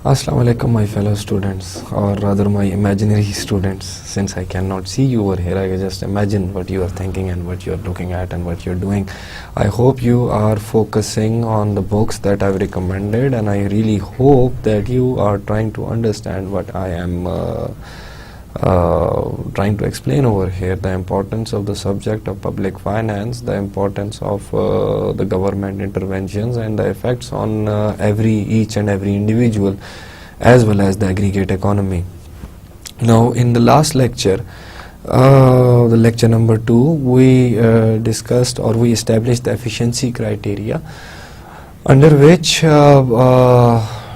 Assalamu alaikum, my fellow students, or rather my imaginary students. Since I cannot see you over here, I can just imagine what you are thinking and what you are looking at and what you are doing. I hope you are focusing on the books that I've recommended, and I really hope that you are trying to understand what I am trying to explain over here, the importance of the subject of public finance, the importance of the government interventions and the effects on each and every individual, as well as the aggregate economy. Now, in the last lecture, the lecture number 2, we discussed, or we established the efficiency criteria, under which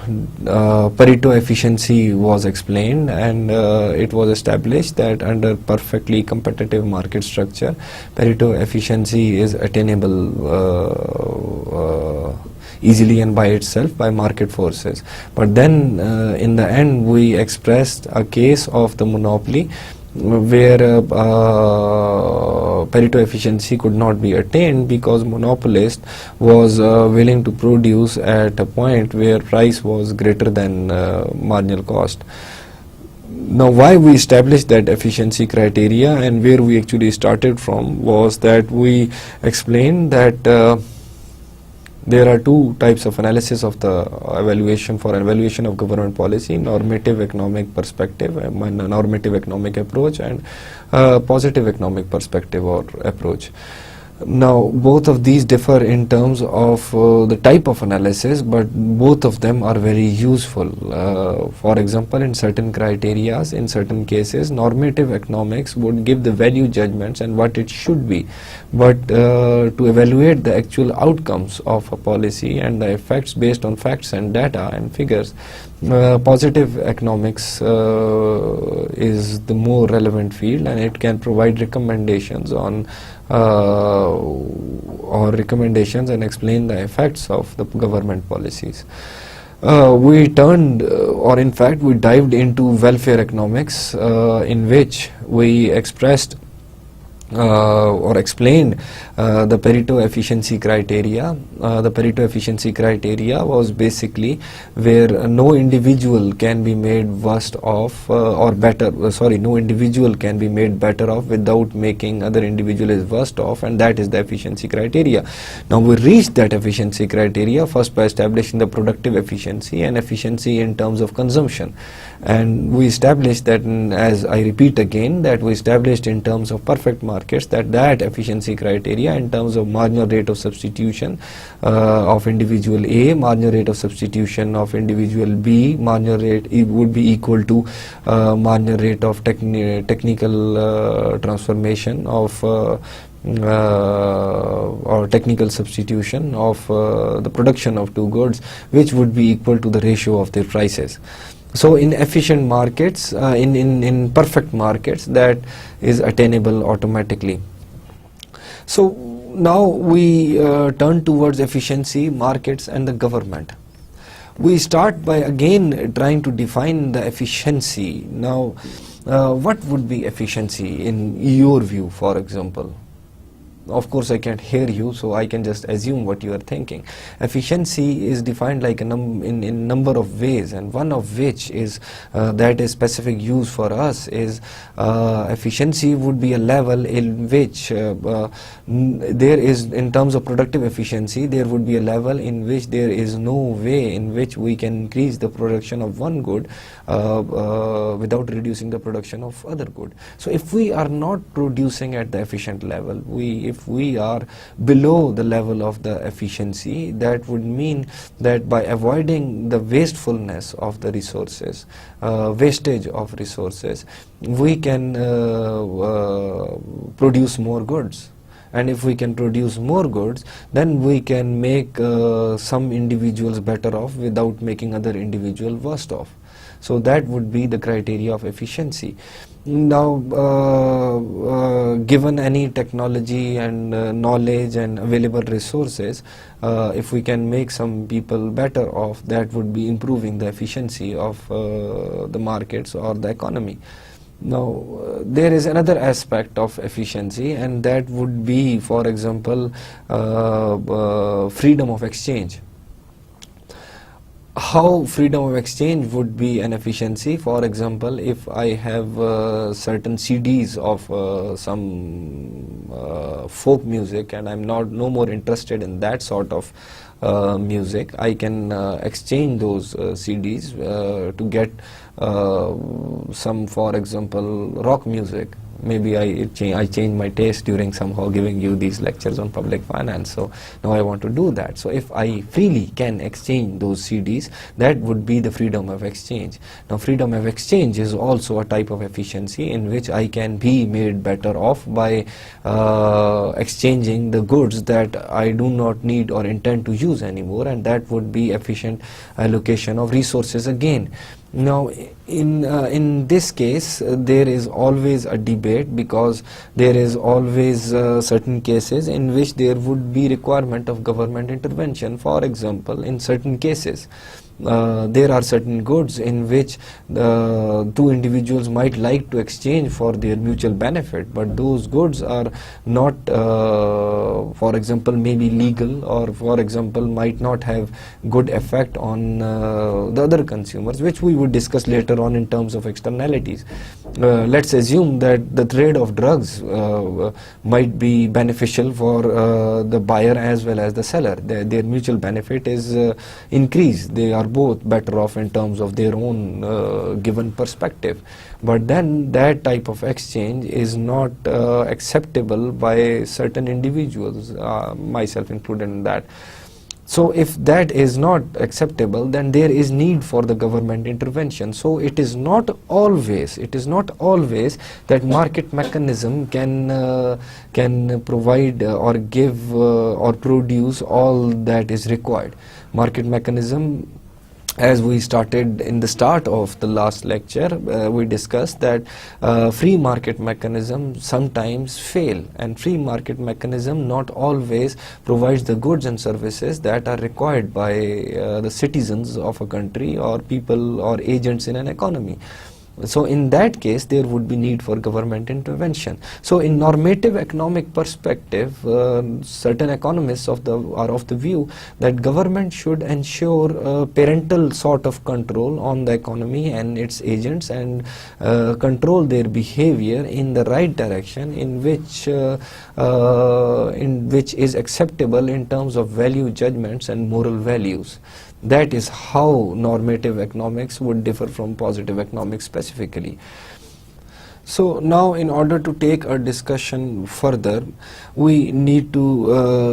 Pareto efficiency was explained, and it was established that under perfectly competitive market structure, Pareto efficiency is attainable easily and by itself by market forces. But then in the end, we expressed a case of the monopoly where Pareto efficiency could not be attained because monopolist was willing to produce at a point where price was greater than marginal cost. Now, why we established that efficiency criteria and where we actually started from was that we explained that there are two types of analysis of the evaluation of government policy: normative economic perspective, normative economic approach, and positive economic perspective or approach. Now, both of these differ in terms of the type of analysis, but both of them are very useful. For example, in certain criterias, in certain cases, normative economics would give the value judgments and what it should be, but to evaluate the actual outcomes of a policy and the effects based on facts and data and figures, positive economics is the more relevant field, and it can provide recommendations on recommendations and explain the effects of the government policies. We turned, or in fact we dived into welfare economics, in which we expressed or explained the Pareto efficiency criteria. The Pareto efficiency criteria was basically where no individual can be made worse off no individual can be made better off without making other individuals worse off, and that is the efficiency criteria. Now, we reached that efficiency criteria first by establishing the productive efficiency and efficiency in terms of consumption, and we established that, as I repeat again, that we established in terms of perfect markets that efficiency criteria in terms of marginal rate of substitution of individual A, marginal rate of substitution of individual B, marginal rate would be equal to marginal rate of technical transformation of or technical substitution of the production of two goods, which would be equal to the ratio of their prices. So in efficient markets, in perfect markets, that is attainable automatically. So now we turn towards efficiency, markets and the government. We start by again trying to define the efficiency. Now, what would be efficiency in your view, for example? Of course, I can't hear you, so I can just assume what you are thinking. Efficiency is defined like in number of ways, and one of which is that is specific use for us is efficiency would be a level in which there is, in terms of productive efficiency, there would be a level in which there is no way in which we can increase the production of one good without reducing the production of other good. So if we are not producing at the efficient level, if we are below the level of the efficiency, that would mean that by avoiding the wastefulness of the resources, wastage of resources, we can produce more goods. And if we can produce more goods, then we can make some individuals better off without making other individuals worse off. So that would be the criteria of efficiency. Now, given any technology and knowledge and available resources, if we can make some people better off, that would be improving the efficiency of the markets or the economy. Now, there is another aspect of efficiency, and that would be, for example, freedom of exchange. How freedom of exchange would be an efficiency? For example, if I have certain CDs of some folk music and I'm no more interested in that sort of music, I can exchange those CDs to get some, for example, rock music. Maybe I change my taste during somehow giving you these lectures on public finance, so now I want to do that. So if I freely can exchange those CDs, that would be the freedom of exchange. Now, freedom of exchange is also a type of efficiency in which I can be made better off by exchanging the goods that I do not need or intend to use anymore, and that would be efficient allocation of resources again. Now, in this case, there is always a debate, because there is always certain cases in which there would be requirement of government intervention. For example, in certain cases, there are certain goods in which two individuals might like to exchange for their mutual benefit, but those goods are not, for example, maybe legal, or for example might not have good effect on the other consumers, which we would discuss later on in terms of externalities. Let's assume that the trade of drugs might be beneficial for the buyer as well as the seller. Their mutual benefit is increased. They are both better off in terms of their own given perspective. But then that type of exchange is not acceptable by certain individuals, myself included in that. So if that is not acceptable, then there is need for the government intervention. So it is not always that market mechanism can provide or give or produce all that is required. Market mechanism, as we started in the start of the last lecture, we discussed that free market mechanism sometimes fail, and free market mechanism not always provides the goods and services that are required by the citizens of a country or people or agents in an economy. So in that case, there would be need for government intervention. So in normative economic perspective, certain economists are of the view that government should ensure parental sort of control on the economy and its agents, and control their behavior in the right direction, in which is acceptable in terms of value judgments and moral values. That is how normative economics would differ from positive economics specifically. So now, in order to take our discussion further, we need to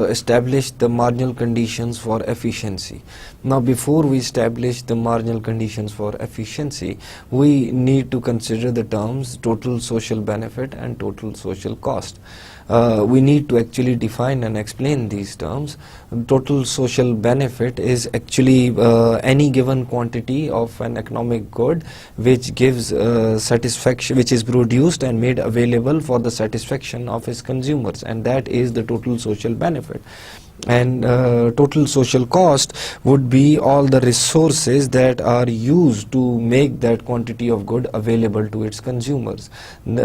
establish the marginal conditions for efficiency. Now, before we establish the marginal conditions for efficiency, we need to consider the terms total social benefit and total social cost. We need to actually define and explain these terms. Total social benefit is actually any given quantity of an economic good which gives satisfaction, which is produced and made available for the satisfaction of its consumers, and that is the total social benefit. And total social cost would be all the resources that are used to make that quantity of good available to its consumers. Again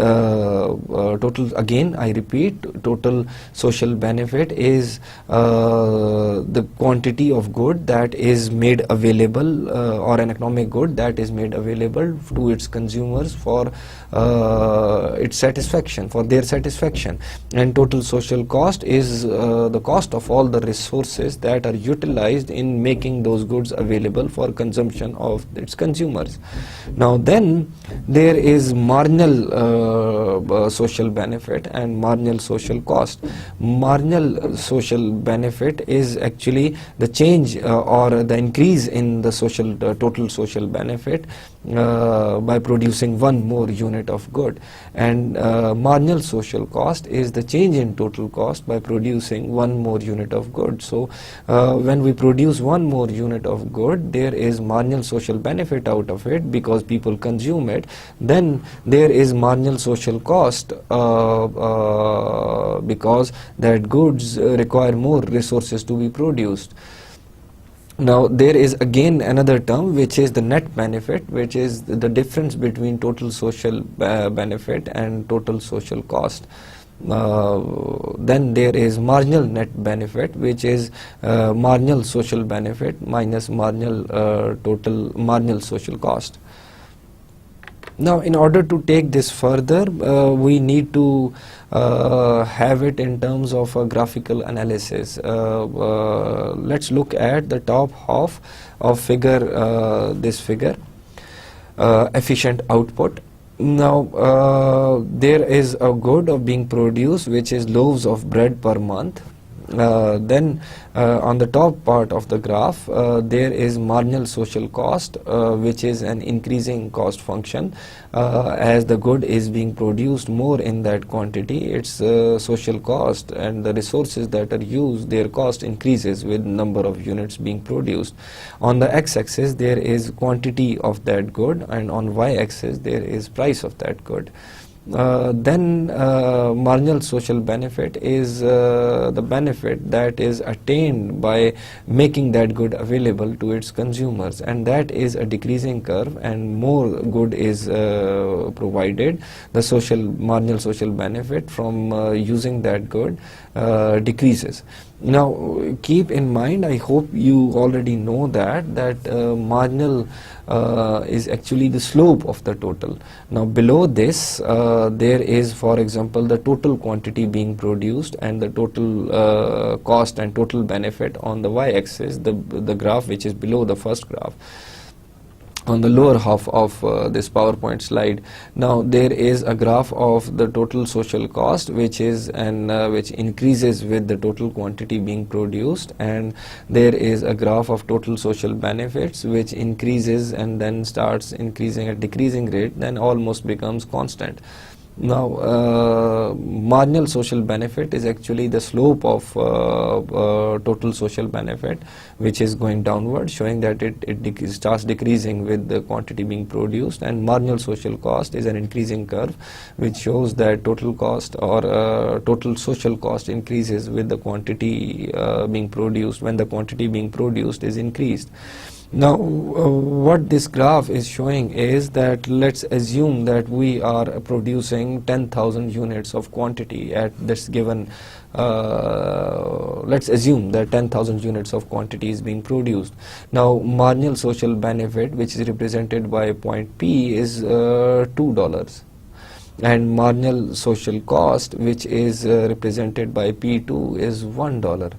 I repeat, total social benefit is the quantity of good that is made available, or an economic good that is made available to its consumers for its satisfaction, for their satisfaction. And total social cost is the cost of all the resources that are utilized in making those goods available for consumption of its consumers. Now then, there is marginal social benefit and marginal social cost. Marginal social benefit is actually the change or the increase in the total social benefit by producing one more unit of good, and marginal social cost is the change in total cost by producing one more unit of good. So when we produce one more unit of good, there is marginal social benefit out of it because people consume it. Then there is marginal social cost because that goods require more resources to be produced. Now there is again another term which is the net benefit, which is the difference between total social benefit and total social cost. Then there is marginal net benefit, which is marginal social benefit minus marginal social cost. Now, in order to take this further, we need to have it in terms of a graphical analysis. Let's look at the top half of this figure, efficient output. Now, there is a good of being produced, which is loaves of bread per month. Then on the top part of the graph there is marginal social cost, which is an increasing cost function. As the good is being produced more in that quantity, its social cost and the resources that are used, their cost increases with number of units being produced. On the x-axis there is quantity of that good, and on y-axis there is price of that good. Then marginal social benefit is the benefit that is attained by making that good available to its consumers, and that is a decreasing curve, and more good is provided, the marginal social benefit from using that good decreases. Now keep in mind, I hope you already know that marginal is actually the slope of the total. Now below this there is, for example, the total quantity being produced and the total cost and total benefit on the y-axis, the graph which is below the first graph on the lower half of this PowerPoint slide. Now there is a graph of the total social cost, which is which increases with the total quantity being produced, and there is a graph of total social benefits which increases and then starts increasing at decreasing rate, then almost becomes constant. Now marginal social benefit is actually the slope of total social benefit, which is going downward, showing that it starts decreasing with the quantity being produced, and marginal social cost is an increasing curve, which shows that total cost or total social cost increases with the quantity being produced, when the quantity being produced is increased. Now what this graph is showing is that, let's assume that we are producing 10,000 units of quantity at this given, let's assume that 10,000 units of quantity is being produced. Now marginal social benefit, which is represented by point P, is $2, and marginal social cost, which is represented by P2, is $1.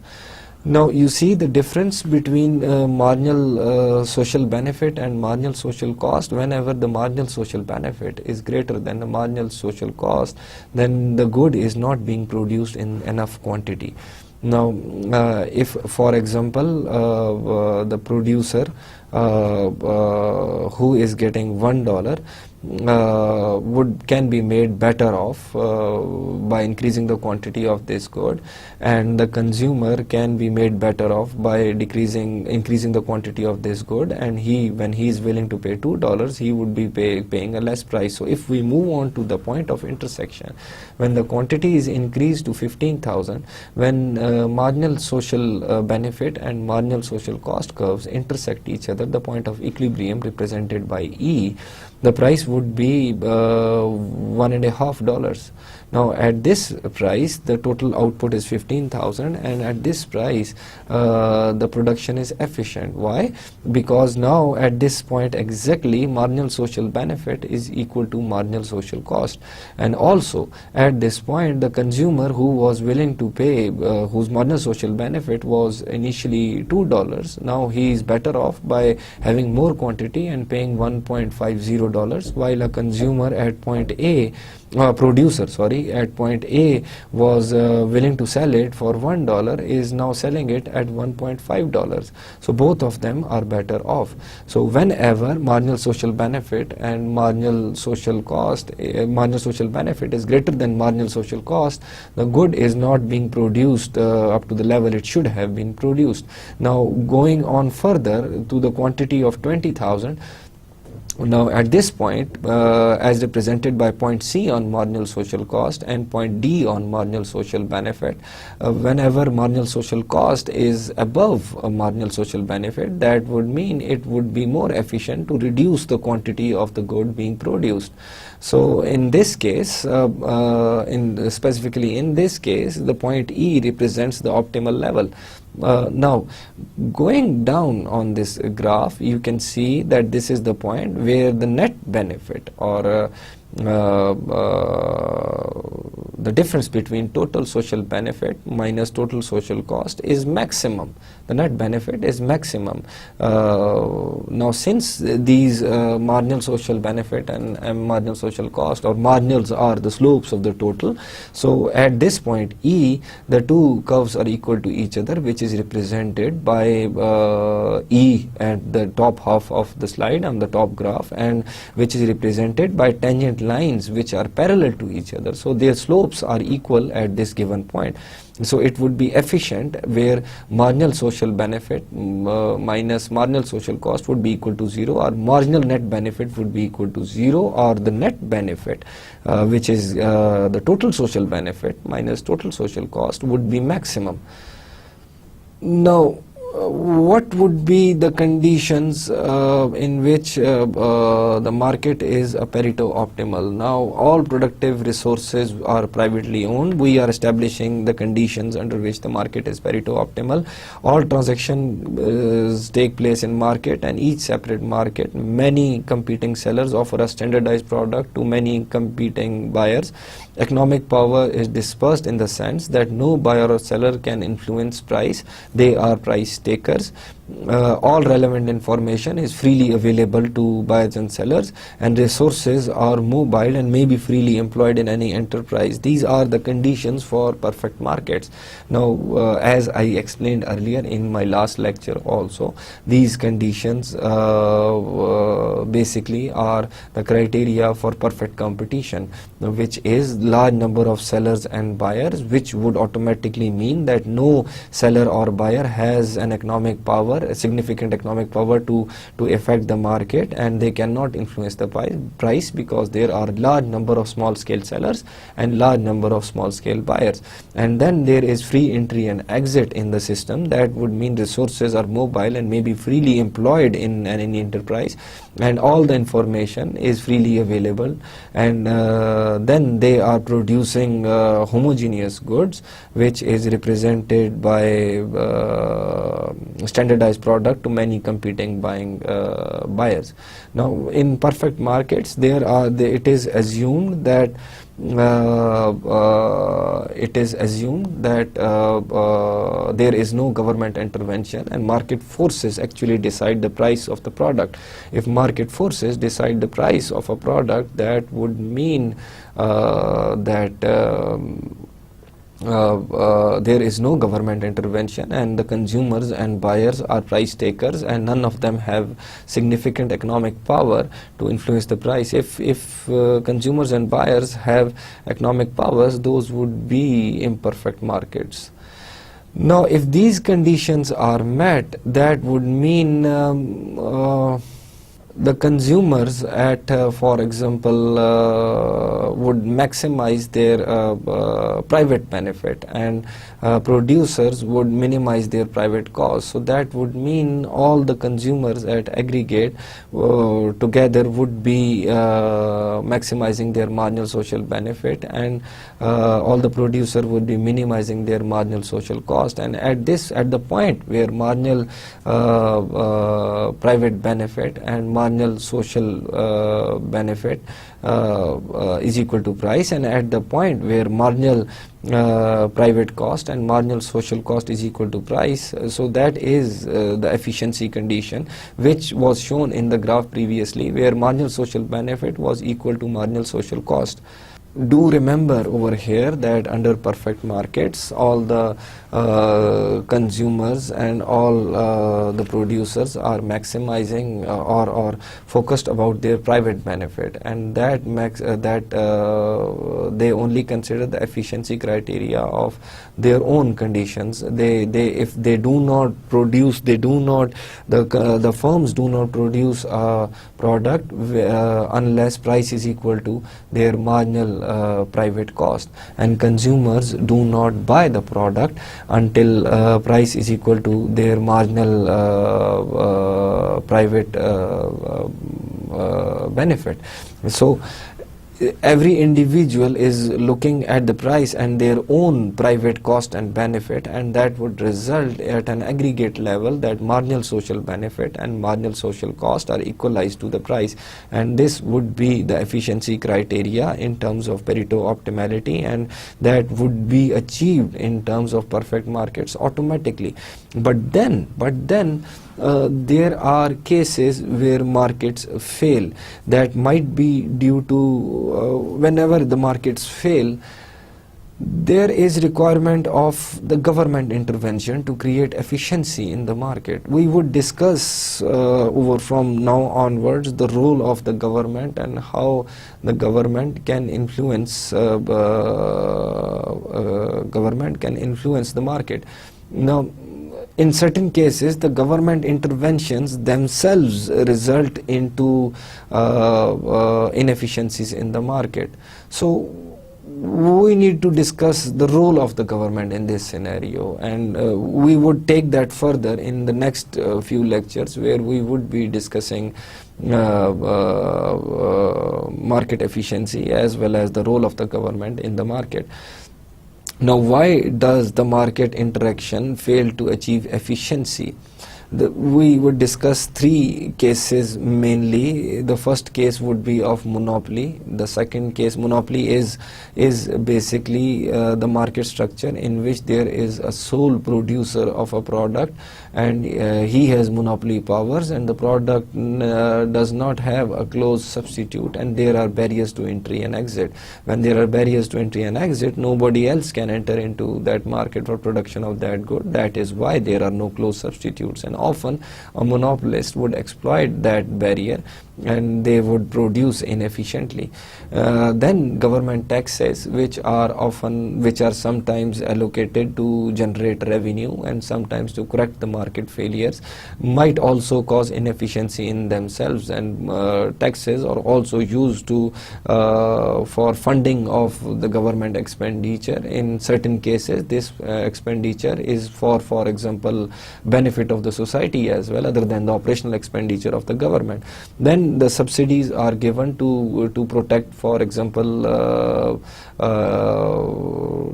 Now you see the difference between marginal social benefit and marginal social cost. Whenever the marginal social benefit is greater than the marginal social cost, then the good is not being produced in enough quantity. Now if, for example, the producer who is getting $1 can be made better off by increasing the quantity of this good, and the consumer can be made better off by increasing the quantity of this good, and when he is willing to pay $2, he would be paying a less price. So if we move on to the point of intersection, when the quantity is increased to 15,000, when marginal social benefit and marginal social cost curves intersect each other, the point of equilibrium represented by E, the price would be $1.50. Now at this price the total output is 15,000, and at this price the production is efficient. Why? Because now at this point exactly marginal social benefit is equal to marginal social cost, and also at this point the consumer who was willing to pay, whose marginal social benefit was initially $2, now he is better off by having more quantity and paying $1.50 $0, while a consumer at point A, producer sorry, at point A was willing to sell it for $1, is now selling it at $1.5. So both of them are better off. So whenever marginal social benefit and marginal social cost, marginal social benefit is greater than marginal social cost, the good is not being produced up to the level it should have been produced. Now going on further to the quantity of 20,000, now at this point, as represented by point C on marginal social cost and point D on marginal social benefit, whenever marginal social cost is above a marginal social benefit, that would mean it would be more efficient to reduce the quantity of the good being produced. So in this case, specifically in this case, the point E represents the optimal level. Now going down on this graph, you can see that this is the point where the net benefit, or the difference between total social benefit minus total social cost is maximum. The net benefit is maximum. Now since these marginal social benefit and marginal social cost, or marginals, are the slopes of the total, so at this point E, the two curves are equal to each other, which is represented by E at the top half of the slide on the top graph, and which is represented by tangent lines which are parallel to each other. So their slopes are equal at this given point. So it would be efficient where marginal social benefit minus marginal social cost would be equal to 0, or marginal net benefit would be equal to 0, or the net benefit, which is the total social benefit minus total social cost, would be maximum. Now what would be the conditions in which the market is a Pareto optimal? Now all productive resources are privately owned. We are establishing the conditions under which the market is Pareto optimal. All transactions take place in market, and each separate market, many competing sellers offer a standardized product to many competing buyers. Economic power is dispersed in the sense that no buyer or seller can influence price. They are price takers. All relevant information is freely available to buyers and sellers, and resources are mobile and may be freely employed in any enterprise. These are the conditions for perfect markets. Now as I explained earlier in my last lecture also, these conditions basically are the criteria for perfect competition, which is large number of sellers and buyers, which would automatically mean that no seller or buyer has an economic power, a significant economic power to affect the market, and they cannot influence the price because there are large number of small scale sellers and large number of small scale buyers. And then there is free entry and exit in the system. That would mean resources are mobile and may be freely employed in any enterprise, and all the information is freely available, and then they are producing homogeneous goods, which is represented by standardized product to many competing buyers. Now in perfect markets, it is assumed that there is no government intervention, and market forces actually decide the price of the product. If market forces decide the price of a product, that would mean that there is no government intervention, and the consumers and buyers are price takers, and none of them have significant economic power to influence the price. If consumers and buyers have economic powers, those would be imperfect markets. Now if these conditions are met, that would mean the consumers at for example would maximize their private benefit, and producers would minimize their private cost. So that would mean all the consumers at aggregate together would be maximizing their marginal social benefit, and all the producer would be minimizing their marginal social cost. And at the point where marginal private benefit and marginal marginal social benefit is equal to price, and at the point where marginal private cost and marginal social cost is equal to price, so that is the efficiency condition which was shown in the graph previously, where marginal social benefit was equal to marginal social cost. Do remember over here that under perfect markets, all the consumers and all the producers are maximizing or focused about their private benefit, and that they only consider the efficiency criteria of their own conditions. If they do not produce, the firms do not produce a product unless price is equal to their marginal private cost, and consumers do not buy the product until price is equal to their marginal private benefit. So every individual is looking at the price and their own private cost and benefit, and that would result at an aggregate level that marginal social benefit and marginal social cost are equalized to the price, and this would be the efficiency criteria in terms of Pareto optimality, and that would be achieved in terms of perfect markets automatically. But then there are cases where markets fail. That might be due to whenever the markets fail, there is requirement of the government intervention to create efficiency in the market. We would discuss over from now onwards the role of the government and how the government can influence the market. Now, in certain cases, the government interventions themselves result into inefficiencies in the market. So we need to discuss the role of the government in this scenario, and we would take that further in the next few lectures, where we would be discussing market efficiency as well as the role of the government in the market. Now, why does the market interaction fail to achieve efficiency? We would discuss three cases mainly. The first case would be of monopoly. The second case, monopoly is basically the market structure in which there is a sole producer of a product, and he has monopoly powers, and the product does not have a close substitute, and there are barriers to entry and exit. When there are barriers to entry and exit, nobody else can enter into that market for production of that good. That is why there are no close substitutes, and often a monopolist would exploit that barrier and they would produce inefficiently. Then government taxes, which are sometimes allocated to generate revenue and sometimes to correct the market failures, might also cause inefficiency in themselves, and taxes are also used for funding of the government expenditure. In certain cases, this expenditure is for example, benefit of the society as well, other than the operational expenditure of the government. Then the subsidies are given to protect, for example,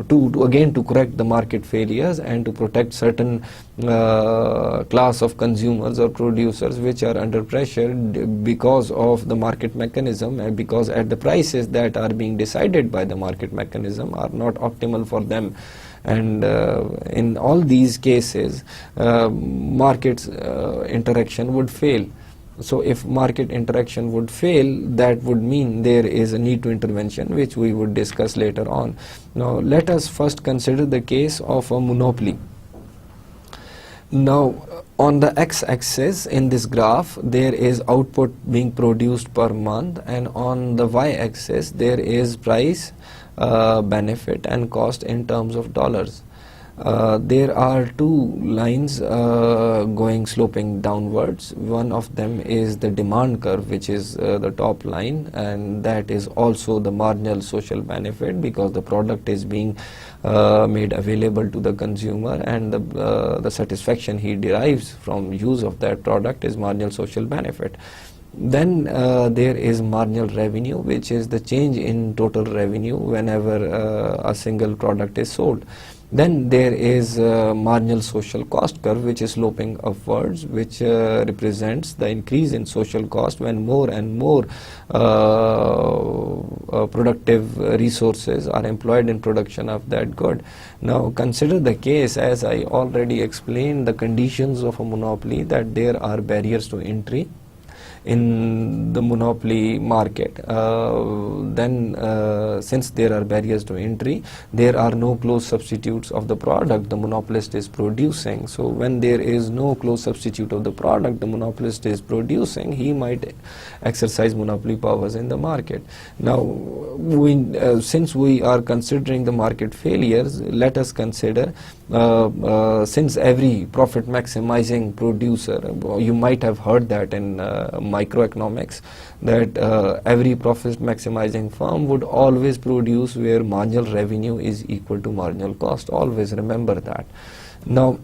to correct the market failures and to protect certain class of consumers or producers which are under pressure because of the market mechanism, and because at the prices that are being decided by the market mechanism are not optimal for them. And in all these cases, markets interaction would fail. So if market interaction would fail, that would mean there is a need to intervention, which we would discuss later on. Now let us first consider the case of a monopoly. Now on the x-axis in this graph, there is output being produced per month, and on the y-axis there is price, benefit and cost in terms of dollars. There are two lines going sloping downwards. One of them is the demand curve, which is the top line, and that is also the marginal social benefit, because the product is being made available to the consumer, and the satisfaction he derives from use of that product is marginal social benefit. Then there is marginal revenue, which is the change in total revenue whenever a single product is sold. Then there is marginal social cost curve, which is sloping upwards, which represents the increase in social cost when more and more productive resources are employed in production of that good. Now consider the case, as I already explained, the conditions of a monopoly, that there are barriers to entry in the monopoly market. Then since there are barriers to entry, there are no close substitutes of the product the monopolist is producing. So when there is no close substitute of the product the monopolist is producing, he might exercise monopoly powers in the market. Now since we are considering the market failures, let us consider since every profit maximizing producer, you might have heard that in microeconomics, that every profit maximizing firm would always produce where marginal revenue is equal to marginal cost. Always remember that. Now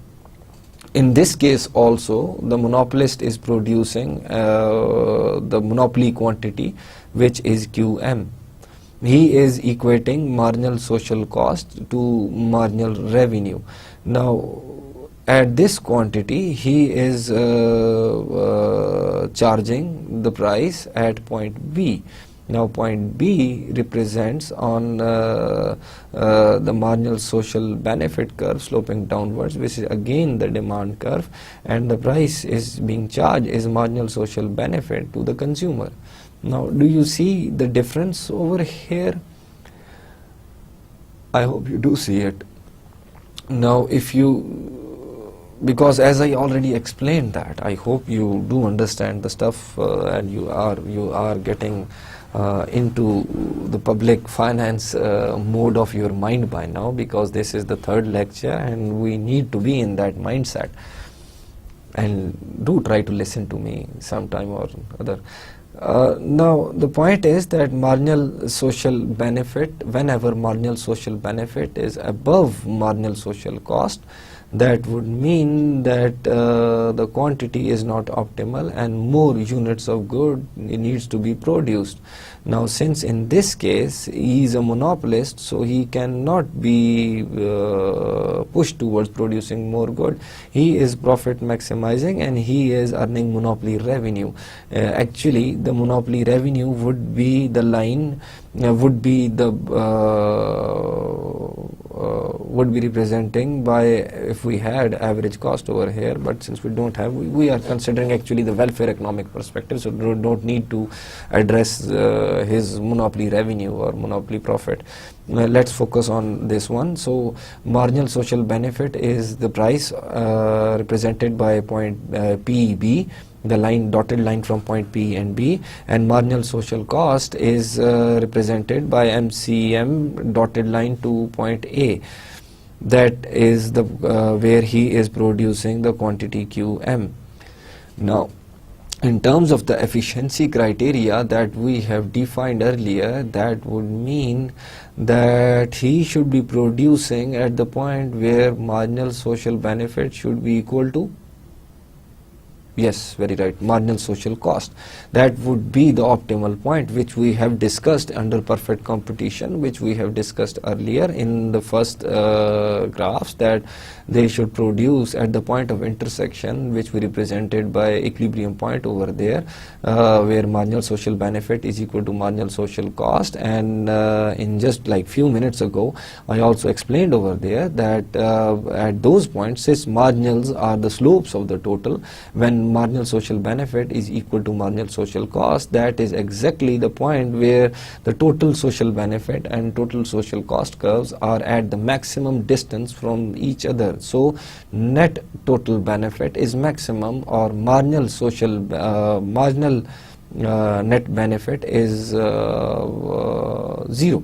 in this case also, the monopolist is producing the monopoly quantity, which is QM. He is equating marginal social cost to marginal revenue. Now at this quantity he is charging the price at point B. Now point B represents on the marginal social benefit curve sloping downwards, which is again the demand curve, and the price is being charged is marginal social benefit to the consumer. Now do you see the difference over here? I hope you do see it. Now if you, because as I already explained that, I hope you do understand the stuff and you are getting into the public finance mode of your mind by now, because this is the third lecture and we need to be in that mindset. And do try to listen to me sometime or other. Now the point is that marginal social benefit, whenever marginal social benefit is above marginal social cost, that would mean that the quantity is not optimal and more units of good needs to be produced. Now since in this case he is a monopolist, so he cannot be pushed towards producing more good. He is profit maximizing and he is earning monopoly revenue. Actually the monopoly revenue would be the line, would be representing by, if we had average cost over here, but since we don't have, we are considering actually the welfare economic perspective, so don't need to address his monopoly revenue or monopoly profit. Let's focus on this one. So marginal social benefit is the price represented by point PB, the line, dotted line from point P and B, and marginal social cost is represented by MCM, dotted line to point A. That is the where he is producing the quantity QM. Now in terms of the efficiency criteria that we have defined earlier, that would mean that he should be producing at the point where marginal social benefit should be equal to, yes, very right, marginal social cost. That would be the optimal point, which we have discussed under perfect competition, which we have discussed earlier in the first graphs, that they should produce at the point of intersection, which we represented by equilibrium point over there, where marginal social benefit is equal to marginal social cost. And in just like few minutes ago I also explained over there that at those points, since marginals are the slopes of the total, when marginal social benefit is equal to marginal social cost, that is exactly the point where the total social benefit and total social cost curves are at the maximum distance from each other. So net total benefit is maximum, or marginal social net benefit is 0.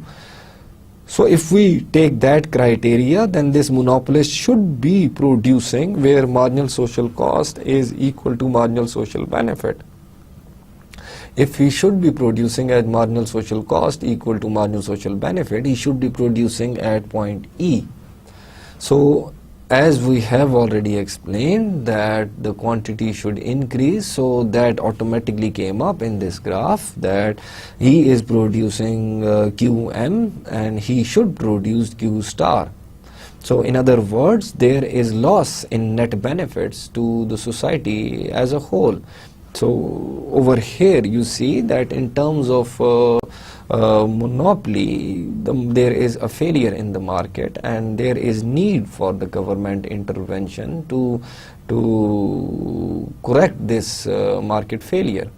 So if we take that criteria, then this monopolist should be producing where marginal social cost is equal to marginal social benefit. If he should be producing at marginal social cost equal to marginal social benefit, he should be producing at point E. So as we have already explained that the quantity should increase, so that automatically came up in this graph that he is producing QM and he should produce Q star. So in other words, there is loss in net benefits to the society as a whole. So over here you see that in terms of monopoly, there is a failure in the market, and there is need for the government intervention to correct this market failure.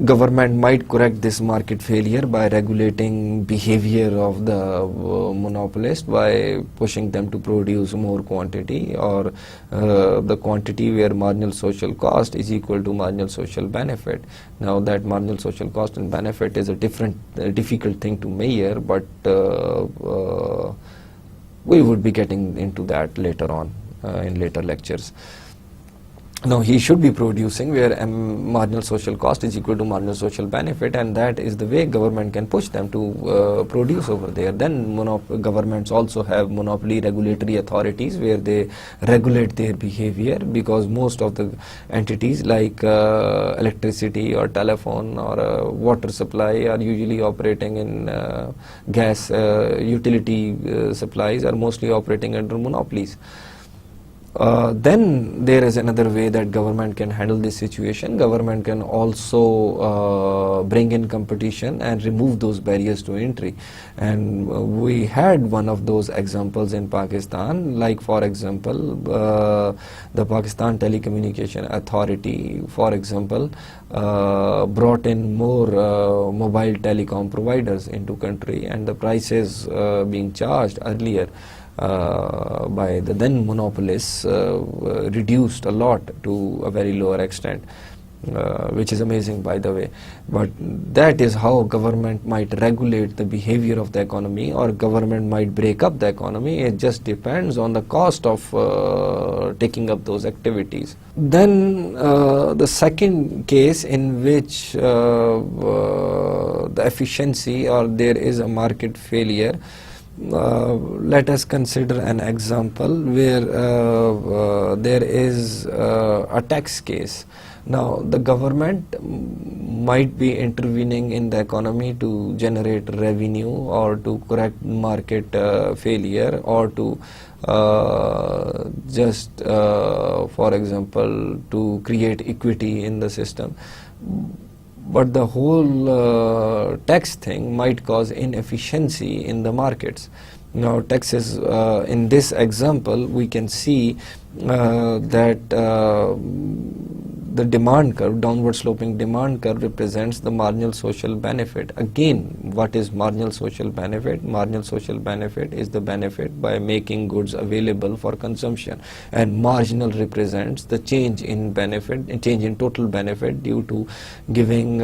Government might correct this market failure by regulating behavior of the monopolist, by pushing them to produce more quantity, or the quantity where marginal social cost is equal to marginal social benefit. Now that marginal social cost and benefit is a difficult thing to measure, but we would be getting into that later on in later lectures. Now he should be producing where marginal social cost is equal to marginal social benefit, and that is the way government can push them to produce over there. Then governments also have monopoly regulatory authorities where they regulate their behavior, because most of the entities like electricity or telephone or water supply are usually operating in gas utility supplies are mostly operating under monopolies. Then there is another way that government can handle this situation. Government can also bring in competition and remove those barriers to entry. And we had one of those examples in Pakistan, like for example, the Pakistan Telecommunication Authority, for example, brought in more mobile telecom providers into country, and the prices being charged earlier by the then monopolists reduced a lot to a very lower extent, which is amazing, by the way. But that is how government might regulate the behavior of the economy, or government might break up the economy. It just depends on the cost of taking up those activities. Then the second case in which the efficiency, or there is a market failure, let us consider an example where there is a tax case. Now the government might be intervening in the economy to generate revenue, or to correct market failure, or to just for example to create equity in the system. But the whole tax thing might cause inefficiency in the markets. Now taxes, in this example we can see that the demand curve, downward sloping demand curve, represents the marginal social benefit. Again, what is marginal social benefit? Marginal social benefit is the benefit by making goods available for consumption, and marginal represents the change in benefit, change in total benefit due to giving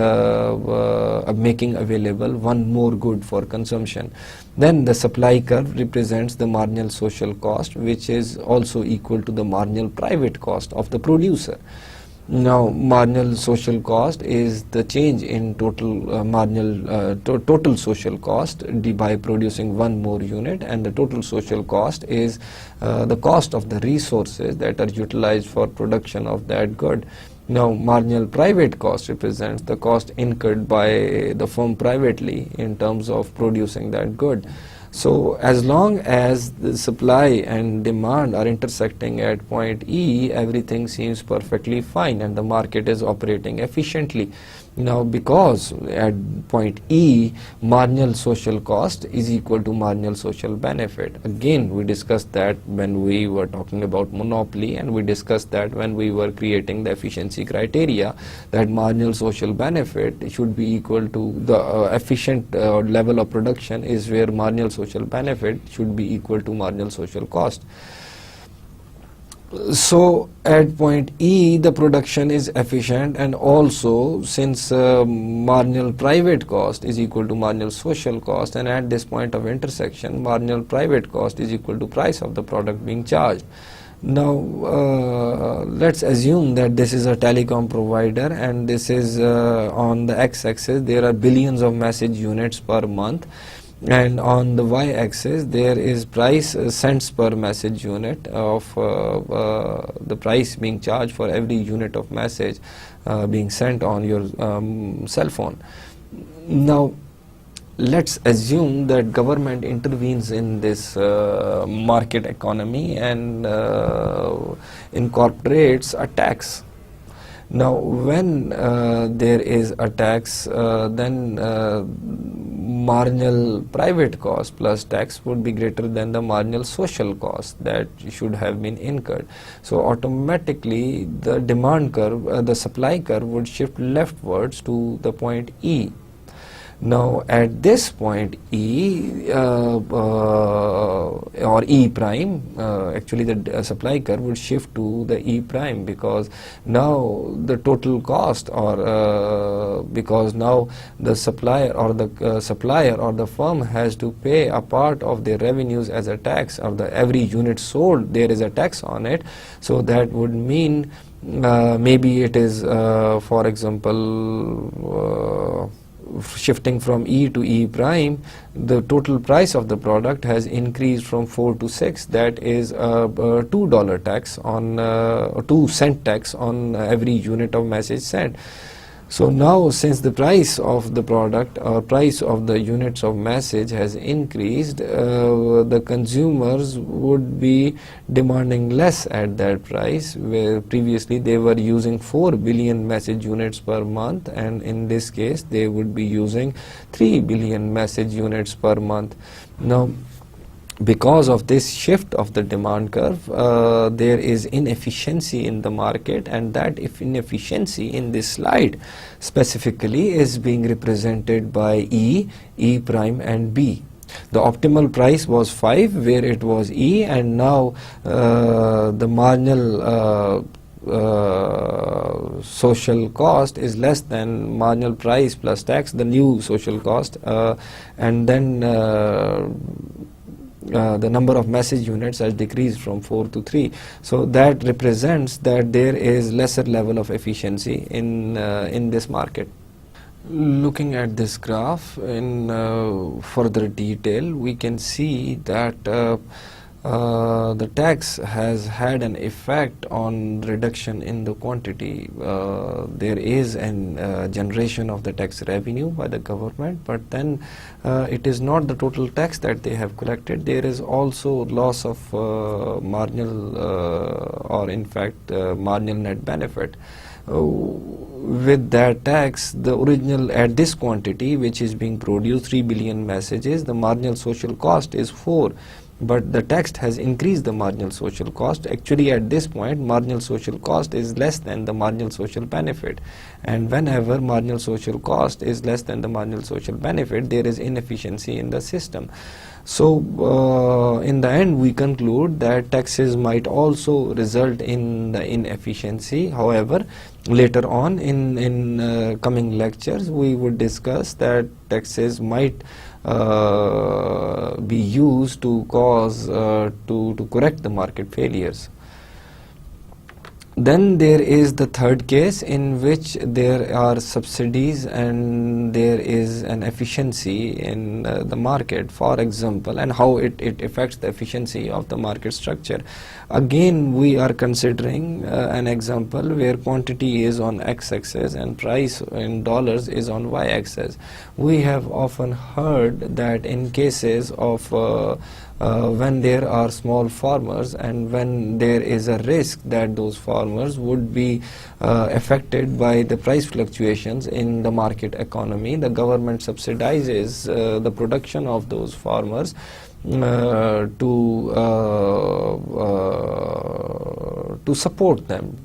making available one more good for consumption. Then the supply curve represents the marginal social cost, which is also equal to the marginal private cost of the producer. Now marginal social cost is the change in total total social cost by producing one more unit, and the total social cost is the cost of the resources that are utilized for production of that good. Now marginal private cost represents the cost incurred by the firm privately in terms of producing that good. So as long as the supply and demand are intersecting at point E, everything seems perfectly fine and the market is operating efficiently. Now because at point E, marginal social cost is equal to marginal social benefit. Again, we discussed that when we were talking about monopoly, and we discussed that when we were creating the efficiency criteria, that marginal social benefit should be equal to the efficient level of production is where marginal social benefit should be equal to marginal social cost. So at point E, the production is efficient, and also since marginal private cost is equal to marginal social cost, and at this point of intersection, marginal private cost is equal to price of the product being charged. Now let's assume that this is a telecom provider, and this is on the x-axis there are billions of message units per month, and on the y-axis there is price cents per message unit of the price being charged for every unit of message being sent on your cell phone. Now let's assume that government intervenes in this market economy and incorporates a tax. Now, when there is a tax, then marginal private cost plus tax would be greater than the marginal social cost that should have been incurred. So automatically the demand curve, the supply curve would shift leftwards to the point E. Now at this point E or E prime, actually the supply curve would shift to the E prime, because now the total cost, or because now the supplier or the firm has to pay a part of their revenues as a tax. Of the every unit sold, there is a tax on it. So that would mean maybe it is for example shifting from E to E prime, the total price of the product has increased from 4 to 6. That is a $2 tax on 2-cent tax on every unit of message sent. So now, since the price of the product or price of the units of message has increased, the consumers would be demanding less at that price, where previously they were using 4 billion message units per month, and in this case they would be using 3 billion message units per month. Now, because of this shift of the demand curve, there is inefficiency in the market, and that inefficiency in this slide specifically is being represented by E, E prime and B. The optimal price was 5 where it was E, and now the marginal social cost is less than marginal price plus tax, the new social cost, and then the number of message units has decreased from 4 to 3. So that represents that there is lesser level of efficiency in this market. Looking at this graph in further detail, we can see that the tax has had an effect on reduction in the quantity. There is a generation of the tax revenue by the government, but then it is not the total tax that they have collected. There is also loss of marginal or in fact marginal net benefit. With that tax, the original at this quantity which is being produced, 3 billion messages, the marginal social cost is 4. But the tax has increased the marginal social cost. Actually at this point marginal social cost is less than the marginal social benefit, and whenever marginal social cost is less than the marginal social benefit, there is inefficiency in the system. So in the end we conclude that taxes might also result in the inefficiency. However, later on in coming lectures we would discuss that taxes might be used to cause to correct the market failures. Then there is the third case in which there are subsidies and there is an efficiency in the market, for example, and how it affects the efficiency of the market structure. Again, we are considering an example where quantity is on x-axis and price in dollars is on y-axis. We have often heard that in cases of when there are small farmers and when there is a risk that those farmers would be affected by the price fluctuations in the market economy, the government subsidizes the production of those farmers to support them,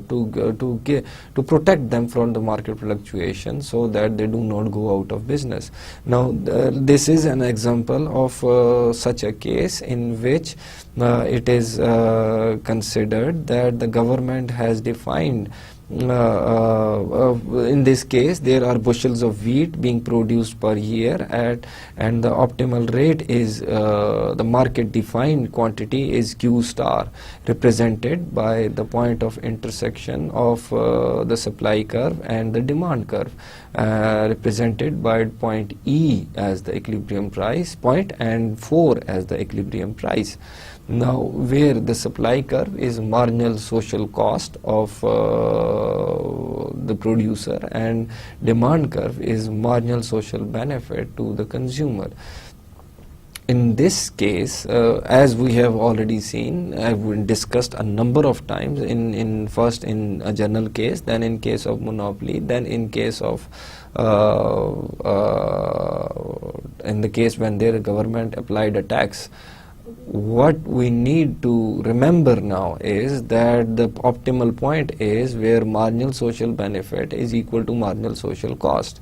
to protect them from the market fluctuation, so that they do not go out of business. Now this is an example of such a case in which it is considered that the government has defined in this case there are bushels of wheat being produced per year and the optimal rate is the market defined quantity is Q star, represented by the point of intersection of the supply curve and the demand curve. represented by point E as the equilibrium price point and 4 as the equilibrium price. Now, where the supply curve is marginal social cost of the producer and demand curve is marginal social benefit to the consumer. In this case, as we have already seen, I've discussed a number of times first in a general case, then in case of monopoly, then in case of in the case when their government applied a tax. What we need to remember now is that the optimal point is where marginal social benefit is equal to marginal social cost.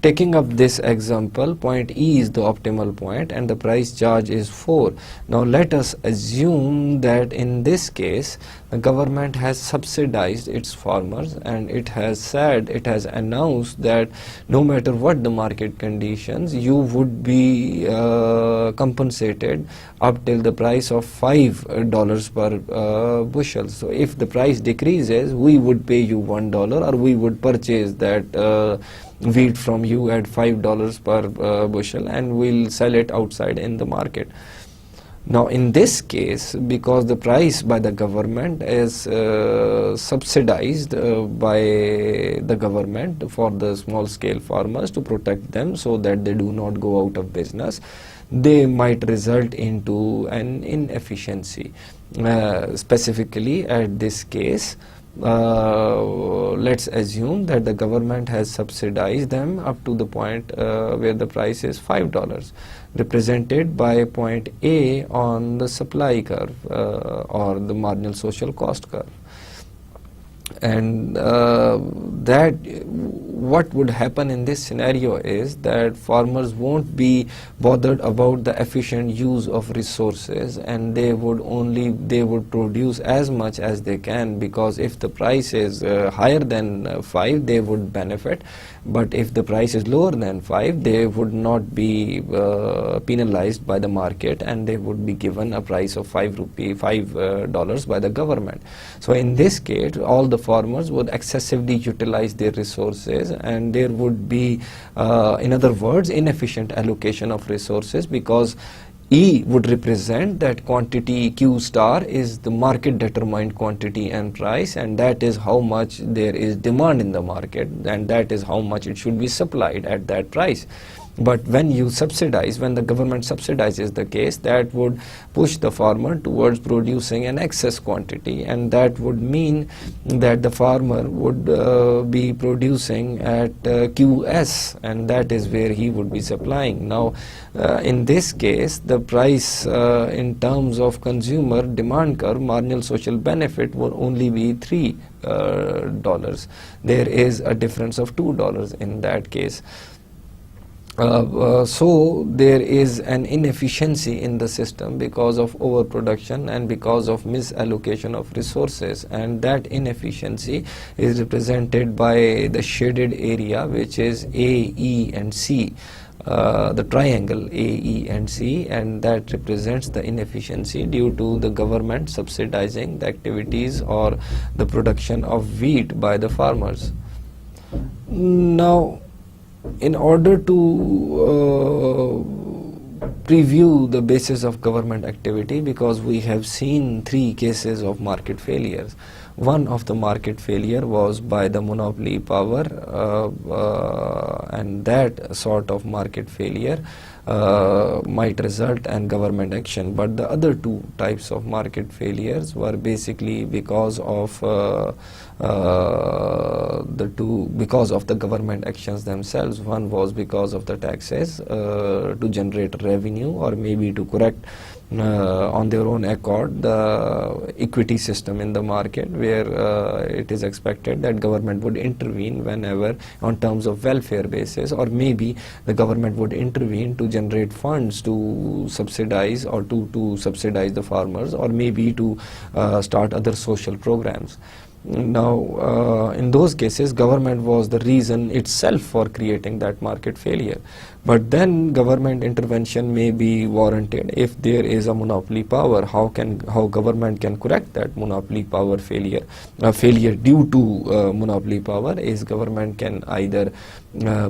Taking up this example, point E is the optimal point and the price charge is 4. Now let us assume that in this case the government has subsidized its farmers and it has announced that no matter what the market conditions, you would be compensated up till the price of $5 per bushel. So if the price decreases, we would pay you $1 or we would purchase that wheat from you at $5 per bushel and we'll sell it outside in the market. Now in this case, because the price by the government is subsidized by the government for the small scale farmers to protect them so that they do not go out of business, they might result into an inefficiency. Specifically at this case, let's assume that the government has subsidized them up to the point where the price is $5, represented by point A on the supply curve or the marginal social cost curve. And that what would happen in this scenario is that farmers won't be bothered about the efficient use of resources and they would produce as much as they can, because if the price is higher than 5 they would benefit, but if the price is lower than 5 they would not be penalized by the market and they would be given a price of $5 by the government. So in this case all the farmers would excessively utilize their resources and there would be in other words inefficient allocation of resources, because E would represent that quantity Q star is the market determined quantity and price, and that is how much there is demand in the market and that is how much it should be supplied at that price. But when you subsidize, when the government subsidizes the case, that would push the farmer towards producing an excess quantity, and that would mean that the farmer would be producing at QS, and that is where he would be supplying. Now in this case the price in terms of consumer demand curve, marginal social benefit will only be $3. There is a difference of $2 in that case. So there is an inefficiency in the system because of overproduction and because of misallocation of resources, and that inefficiency is represented by the shaded area, which is A, E and C, the triangle A, E and C, and that represents the inefficiency due to the government subsidizing the activities or the production of wheat by the farmers. Now in order to preview the basis of government activity, because we have seen 3 cases of market failures. One of the market failure was by the monopoly power, and that sort of market failure might result in government action. But the other 2 types of market failures were basically because of because of the government actions themselves. One was because of the taxes to generate revenue, or maybe to correct on their own accord the equity system in the market, where it is expected that government would intervene whenever on terms of welfare basis, or maybe the government would intervene to generate funds to subsidize or to subsidize the farmers, or maybe to start other social programs. Now in those cases government was the reason itself for creating that market failure. But then government intervention may be warranted if there is a monopoly power. How government can correct that monopoly power failure due to monopoly power is government can either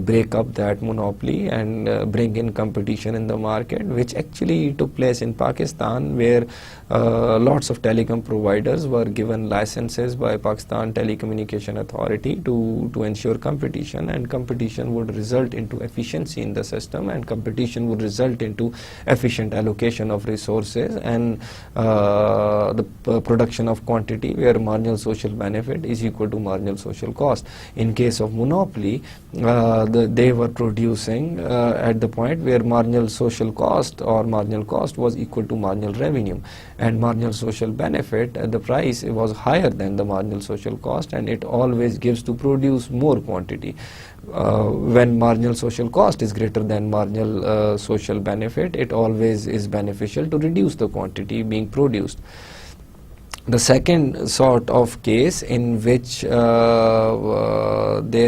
break up that monopoly and bring in competition in the market, which actually took place in Pakistan, where lots of telecom providers were given licenses by Pakistan Telecommunication Authority to ensure competition, and competition would result into efficiency in the system, and competition would result into efficient allocation of resources and the production of quantity, where marginal social benefit is equal to marginal social cost. In case of monopoly, they were producing at the point where marginal social cost or marginal cost was equal to marginal revenue, and marginal social benefit, the price was higher than the marginal social cost, and it always gives to produce more quantity. When marginal social cost is greater than marginal social benefit, it always is beneficial to reduce the quantity being produced. The second sort of case in which there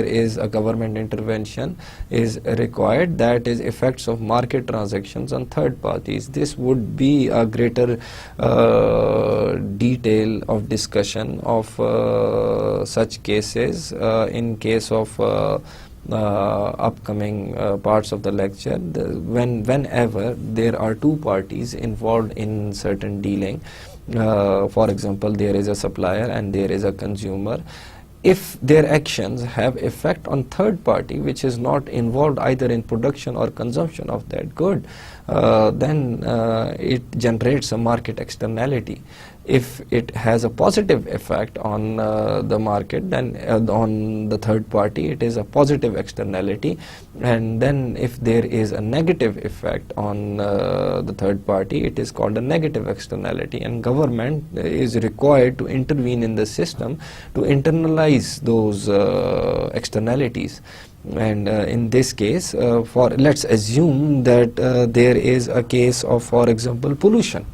is a government intervention is required, that is effects of market transactions on third parties. This would be a greater detail of discussion of such cases in case of upcoming parts of the lecture. Whenever there are two parties involved in certain dealing, for example, there is a supplier and there is a consumer, if their actions have effect on third party which is not involved either in production or consumption of that good, then it generates a market externality. If it has a positive effect on the market, then on the third party, it is a positive externality. And then if there is a negative effect on the third party, it is called a negative externality. And government is required to intervene in the system to internalize those externalities. And in this case, let's assume that there is a case of, for example, pollution.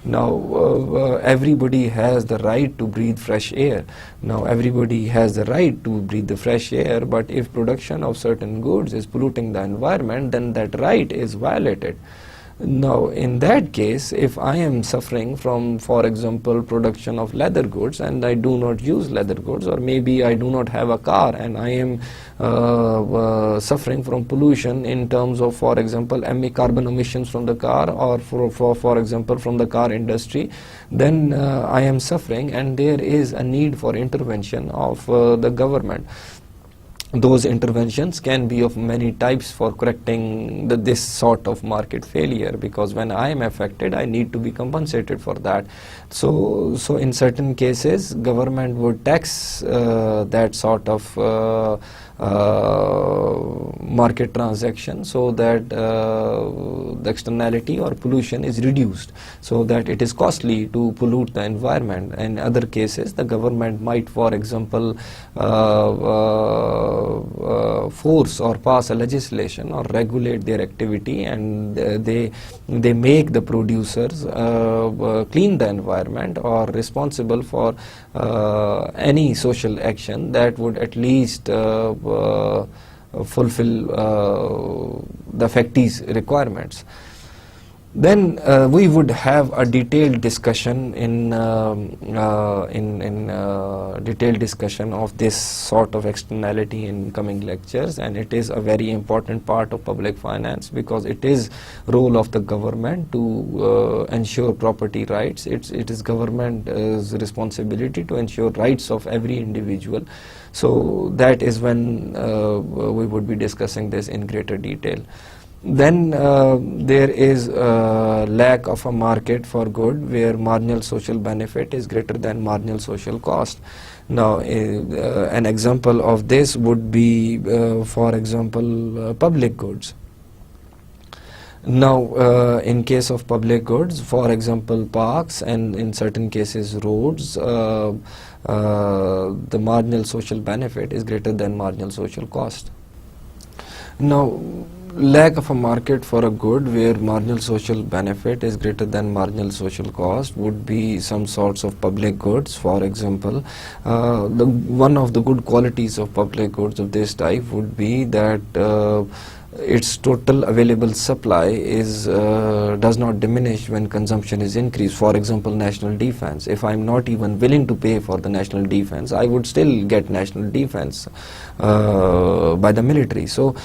Now everybody has the right to breathe fresh air. Now everybody has the right to breathe the fresh air, but if production of certain goods is polluting the environment, then that right is violated. Now in that case, if I am suffering from, for example, production of leather goods and I do not use leather goods, or maybe I do not have a car and I am suffering from pollution in terms of, for example, carbon emissions from the car, or for example from the car industry, then I am suffering, and there is a need for intervention of the government. Those interventions can be of many types for correcting this sort of market failure, because when I am affected, I need to be compensated for that. So in certain cases, government would tax that sort of market transaction, so that the externality or pollution is reduced, so that it is costly to pollute the environment. In other cases, the government might, for example, force or pass a legislation or regulate their activity, and they make the producers clean the environment or responsible for any social action that would at least fulfill the factory's requirements. Then we would have a detailed discussion detailed discussion of this sort of externality in coming lectures, and it is a very important part of public finance, because it is role of the government to ensure property rights. It is government's responsibility to ensure rights of every individual. So that is when we would be discussing this in greater detail. Then there is lack of a market for good where marginal social benefit is greater than marginal social cost. Now an example of this would be, for example, public goods. Now in case of public goods, for example, parks, and in certain cases roads, the marginal social benefit is greater than marginal social cost. Now lack of a market for a good where marginal social benefit is greater than marginal social cost would be some sorts of public goods. For example, one of the good qualities of public goods of this type would be that its total available supply is does not diminish when consumption is increased. For example, national defense. If I'm not even willing to pay for the national defense, I would still get national defense by the military. So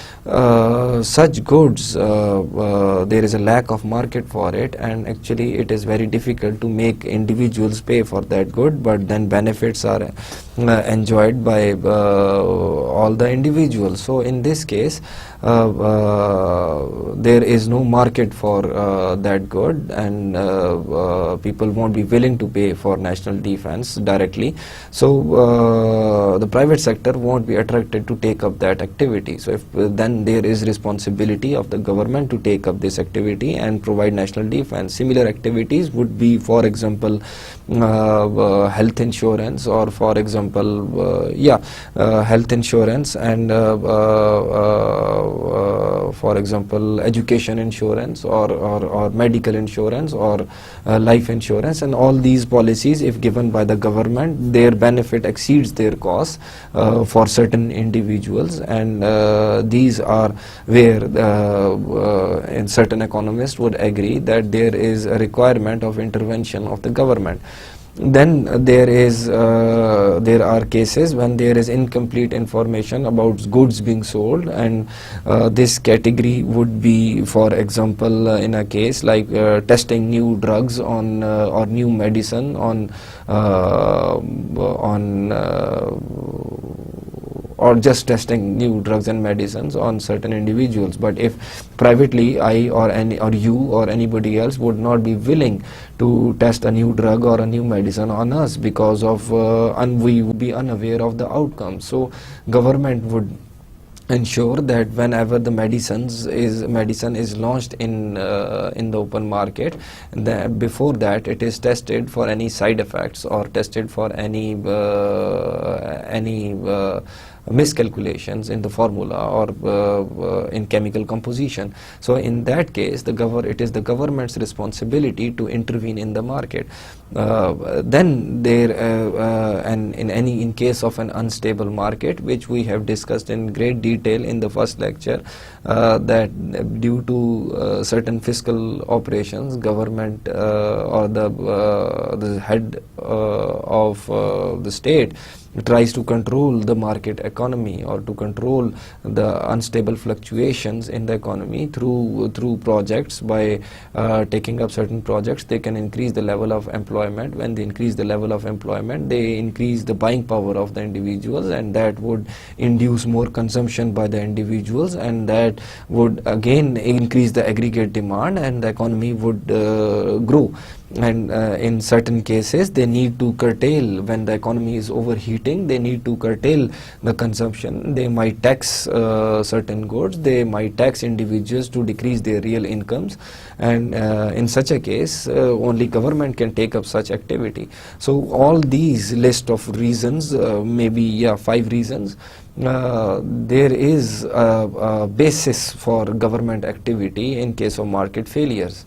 such goods, there is a lack of market for it, and actually it is very difficult to make individuals pay for that good, but then benefits are enjoyed by all the individuals. So in this case, there is no market for that good, and people won't be willing to pay for national defense directly. So the private sector won't be attracted to take up that activity. So if then there is responsibility of the government to take up this activity and provide national defense. Similar activities would be, for example, health insurance, or for example, health insurance, and for example, education insurance, or medical insurance, or life insurance. And all these policies, if given by the government, their benefit exceeds their cost for certain individuals, and these are where and certain economists would agree that there is a requirement of intervention of the government. Then there are cases when there is incomplete information about goods being sold, and this category would be, for example, in a case like testing new drugs on or new medicine on or just testing new drugs and medicines on certain individuals. But if privately I or you or anybody else would not be willing to test a new drug or a new medicine on us because of we would be unaware of the outcome. So government would ensure that whenever the medicine is launched in the open market, before that it is tested for any side effects, or tested for any miscalculations in the formula or in chemical composition. So in that case, it is the government's responsibility to intervene in the market. Then in case of an unstable market, which we have discussed in great detail in the first lecture, that due to certain fiscal operations, government or the head of the state tries to control the market economy, or to control the unstable fluctuations in the economy through projects. By taking up certain projects, they can increase the level of employment. When they increase the level of employment, they increase the buying power of the individuals, and that would induce more consumption by the individuals, and that would again increase the aggregate demand, and the economy would grow. And in certain cases, they need to curtail. When the economy is overheating, they need to curtail the consumption. They might tax certain goods, they might tax individuals to decrease their real incomes, and in such a case, only government can take up such activity. So all these list of reasons, maybe 5 reasons, there is a basis for government activity in case of market failures.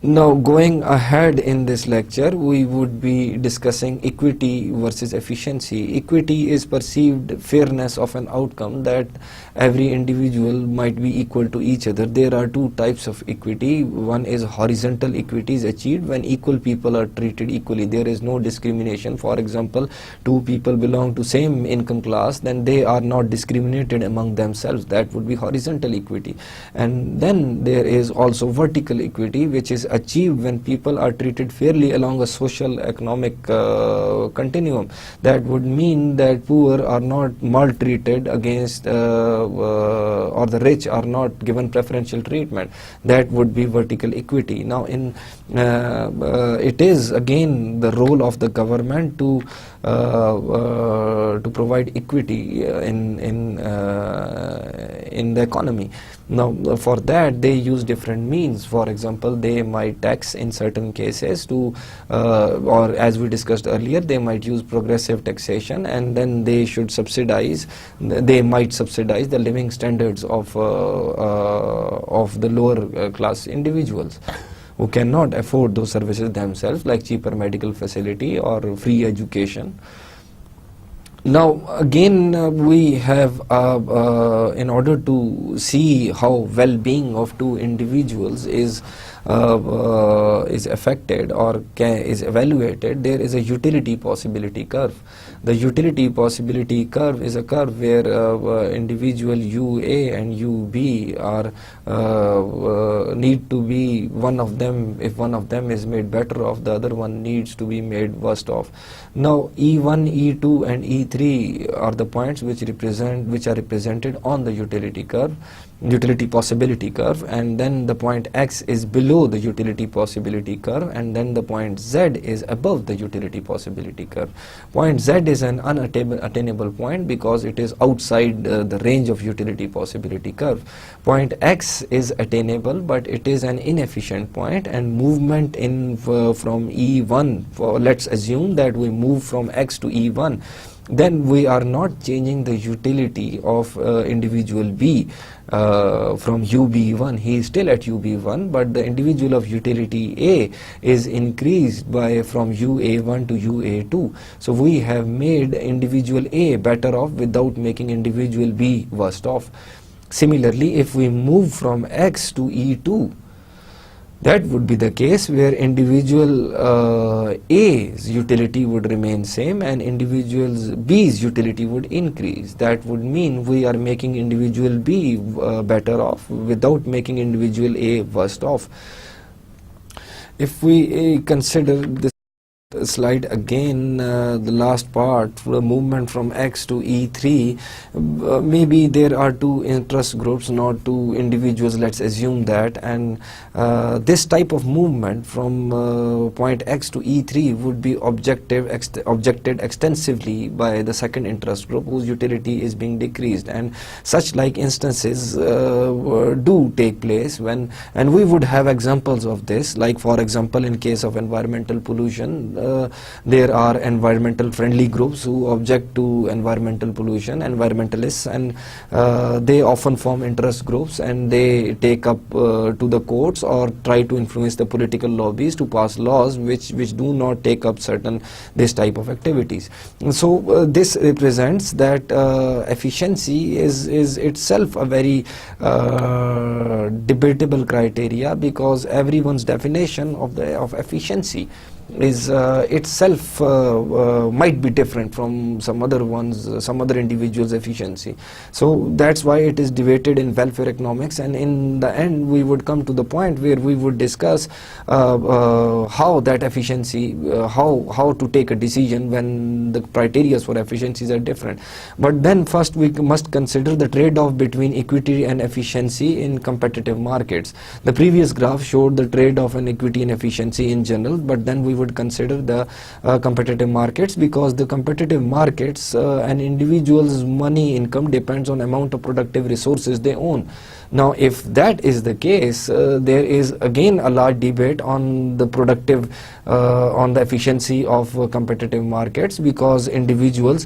Now, going ahead in this lecture, we would be discussing equity versus efficiency. Equity is perceived fairness of an outcome, that every individual might be equal to each other. There are 2 types of equity. One is horizontal equity is achieved when equal people are treated equally. There is no discrimination. For example, 2 people belong to same income class, then they are not discriminated among themselves. That would be horizontal equity. And then there is also vertical equity, which is achieved when people are treated fairly along a social economic continuum. That would mean that poor are not maltreated against or the rich are not given preferential treatment. That would be vertical equity. Now it is again the role of the government to provide equity in the economy. Now for that they use different means. For example, they might tax in certain cases or as we discussed earlier, they might use progressive taxation, and then they might subsidize the living standards of the lower class individuals who cannot afford those services themselves, like cheaper medical facility or free education. Now again we have in order to see how well-being of two individuals is affected or is evaluated, there is a utility possibility curve. The utility possibility curve is a curve where individual UA and UB are need to be, one of them, if one of them is made better off, the other one needs to be made worst off. Now E1, E2 and E3 are the points which are represented on the utility curve, utility possibility curve, and then the point X is below the utility possibility curve, and then the point Z is above the utility possibility curve. Point Z is an unattainable point because it is outside the range of utility possibility curve. Point X is attainable, but it is an inefficient point, and movement in from E1, let's assume that we move from X to E1, then we are not changing the utility of individual B from UB1. He is still at UB1, but the individual of utility A is increased by from UA1 to UA2. So we have made individual A better off without making individual B worst off. Similarly, if we move from X to E2, that would be the case where individual A's utility would remain same and individual B's utility would increase. That would mean we are making individual B better off without making individual A worst off. If we consider this slide again, the last part, the movement from X to E3, maybe there are two interest groups, not two individuals, let's assume that, and this type of movement from point X to E3 would be objected extensively by the second interest group whose utility is being decreased, and such like instances do take place when, and we would have examples of this, like for example in case of environmental pollution, there are environmental friendly groups who object to environmental pollution, environmentalists, and they often form interest groups and they take up to the courts or try to influence the political lobbies to pass laws which do not take up certain this type of activities. So this represents that efficiency is itself a very debatable criteria, because everyone's definition of efficiency is itself might be different from some other individual's efficiency. So that's why it is debated in welfare economics, and in the end we would come to the point where we would discuss how that efficiency, how to take a decision when the criteria for efficiencies are different. But then first we must consider the trade-off between equity and efficiency in competitive markets. The previous graph showed the trade-off in equity and efficiency in general, but then we would consider the competitive markets, because the competitive markets, an individual's money income depends on amount of productive resources they own. Now if that is the case, there is again a large debate on the on the efficiency of competitive markets, because individuals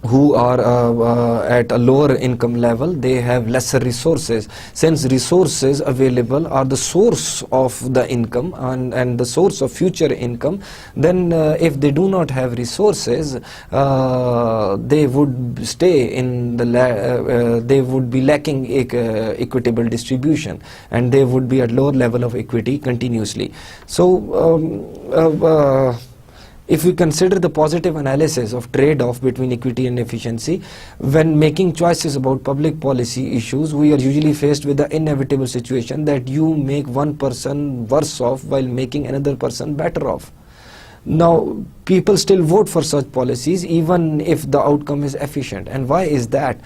who are at a lower income level, they have lesser resources. Since resources available are the source of the income and the source of future income, then if they do not have resources, they would stay in the they would be lacking equitable distribution, and they would be at lower level of equity continuously. So if we consider the positive analysis of trade-off between equity and efficiency, when making choices about public policy issues, we are usually faced with the inevitable situation that you make one person worse off while making another person better off. Now, people still vote for such policies even if the outcome is efficient. And why is that?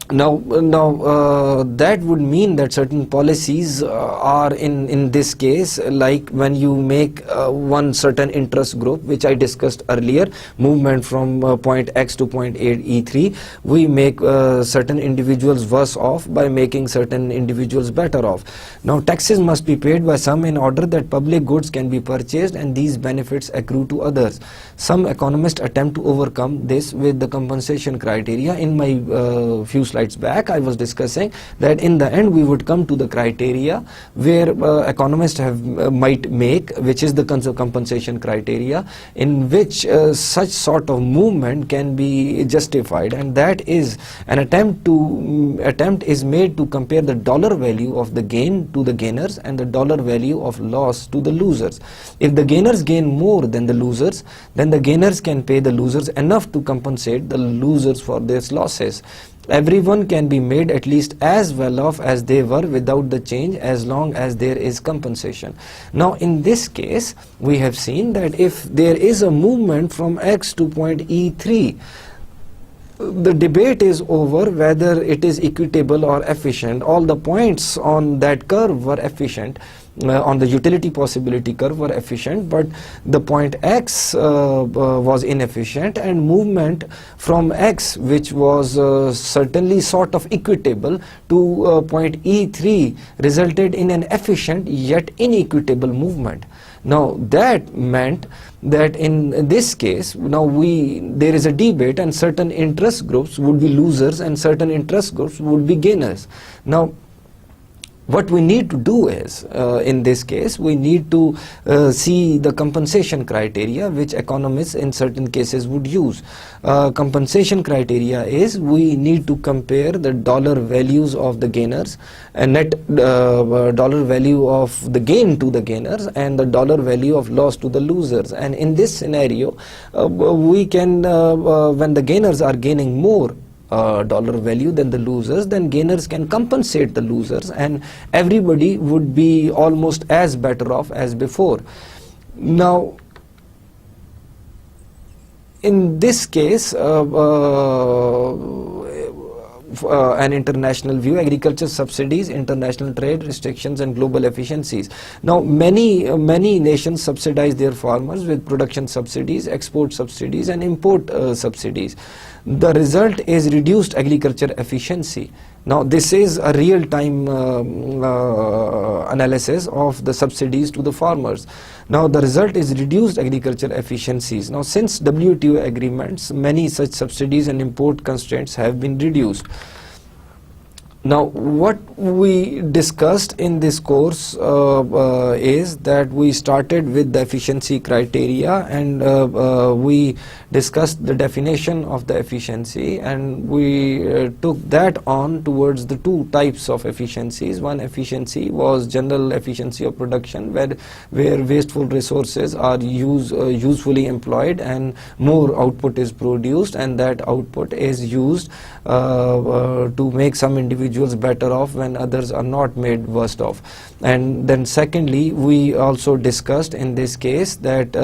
Now that would mean that certain policies are in this case, like when you make one certain interest group, which I discussed earlier, movement from point X to point E3, we make certain individuals worse off by making certain individuals better off. Now taxes must be paid by some in order that public goods can be purchased and these benefits accrue to others. Some economists attempt to overcome this with the compensation criteria. In my few slides slides back, I was discussing that in the end we would come to the criteria where economists might make, which is the compensation criteria, in which such sort of movement can be justified, and that is an attempt is made to compare the dollar value of the gain to the gainers and the dollar value of loss to the losers. If the gainers gain more than the losers, then the gainers can pay the losers enough to compensate the losers for their losses. Everyone can be made at least as well off as they were without the change, as long as there is compensation. Now in this case we have seen that if there is a movement from X to point E3, the debate is over whether it is equitable or efficient. All the points on that curve were efficient, on the utility possibility curve were efficient, but the point X was inefficient, and movement from X, which was certainly sort of equitable, to point E3 resulted in an efficient yet inequitable movement. Now that meant that in this case, now there is a debate, and certain interest groups would be losers and certain interest groups would be gainers. Now what we need to do is, in this case, we need to see the compensation criteria which economists in certain cases would use. Compensation criteria is, we need to compare the dollar values of the gainers and net dollar value of the gain to the gainers and the dollar value of loss to the losers. And in this scenario, we can, when the gainers are gaining more dollar value than the losers, then gainers can compensate the losers and everybody would be almost as better off as before. Now in this case, an international view, agriculture subsidies, international trade restrictions and global efficiencies. Now many nations subsidize their farmers with production subsidies, export subsidies and import subsidies. The result is reduced agriculture efficiency. Now this is a real-time analysis of the subsidies to the farmers. Now the result is reduced agriculture efficiencies. Now since WTO agreements, many such subsidies and import constraints have been reduced. Now what we discussed in this course is that we started with the efficiency criteria, and we discussed the definition of the efficiency, and we took that on towards the two types of efficiencies. One efficiency was general efficiency of production, where wasteful resources are usefully employed and more output is produced, and that output is used to make some individuals better off when others are not made worse off. And then secondly, we also discussed in this case that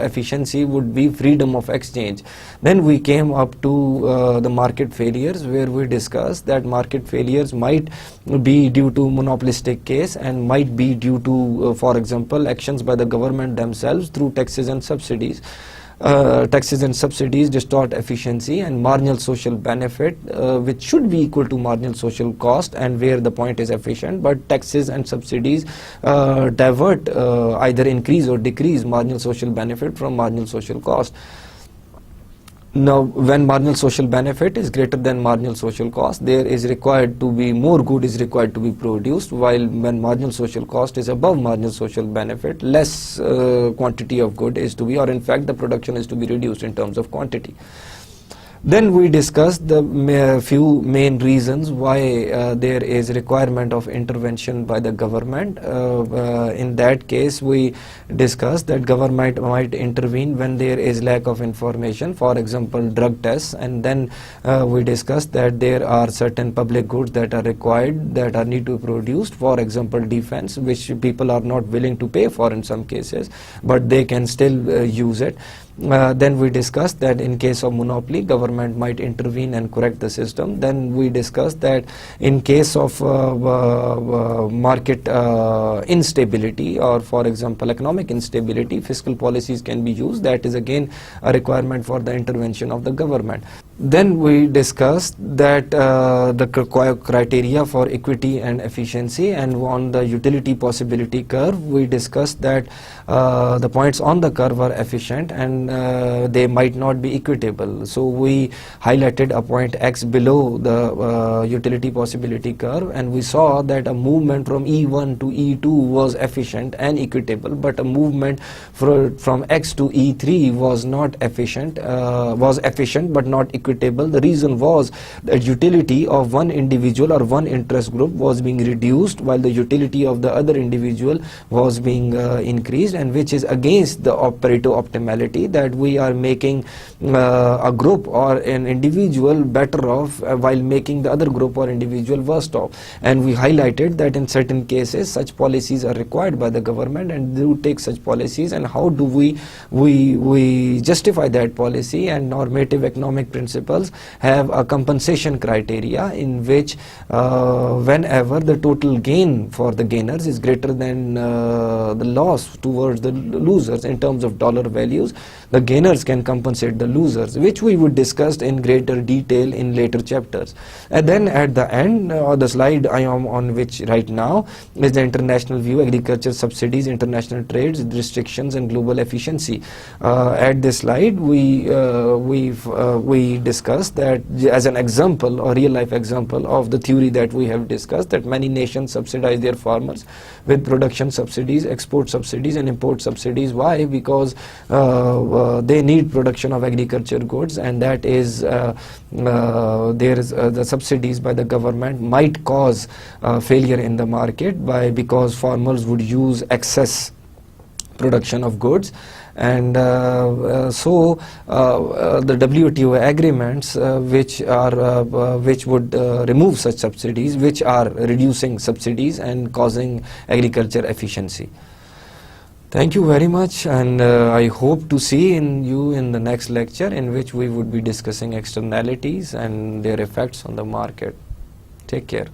efficiency would be freedom of exchange. Then we came up to the market failures, where we discussed that market failures might be due to monopolistic case and might be due to, for example, actions by the government themselves through taxes and subsidies. Taxes and subsidies distort efficiency, and marginal social benefit, which should be equal to marginal social cost, and where the point is efficient, but taxes and subsidies divert, either increase or decrease marginal social benefit from marginal social cost. Now when marginal social benefit is greater than marginal social cost, there is required to be more good is required to be produced, while when marginal social cost is above marginal social benefit, less quantity of good is to be, or in fact the production is to be reduced in terms of quantity. Then we discussed the few main reasons why there is requirement of intervention by the government. In that case, we discussed that government might intervene when there is lack of information, for example drug tests, and then we discussed that there are certain public goods that are required, that are need to be produced, for example defense, which people are not willing to pay for in some cases, but they can still use it. Then we discussed that in case of monopoly, government might intervene and correct the system. Then we discussed that in case of market instability, or for example economic instability, fiscal policies can be used. That is again a requirement for the intervention of the government. Then we discussed that the criteria for equity and efficiency, and on the utility possibility curve we discussed that the points on the curve are efficient, and then they might not be equitable. So we highlighted a point X below the utility possibility curve, and we saw that a movement from E1 to E2 was efficient and equitable, but a movement from X to E3 was not efficient, was efficient but not equitable. The reason was that utility of one individual or one interest group was being reduced while the utility of the other individual was being increased, and which is against the Pareto optimality, that we are making a group or an individual better off while making the other group or individual worse off. And we highlighted that in certain cases such policies are required by the government, and do take such policies, and how do we justify that policy. And normative economic principles have a compensation criteria in which whenever the total gain for the gainers is greater than the loss towards the losers in terms of dollar values, the gainers can compensate the losers, which we would discuss in greater detail in later chapters. And then at the end, the slide I am on which right now is the international view, agriculture subsidies, international trades, restrictions and global efficiency. At this slide we discussed that as an example or real life example of the theory that we have discussed, that many nations subsidize their farmers with production subsidies, export subsidies and import subsidies. Why? Because they need production of agriculture goods, and that is there is the subsidies by the government might cause failure in the market because farmers would use excess production of goods. And so the WTO agreements which would remove such subsidies, which are reducing subsidies and causing agriculture efficiency. Thank you very much, and I hope to see you in the next lecture, in which we would be discussing externalities and their effects on the market. Take care.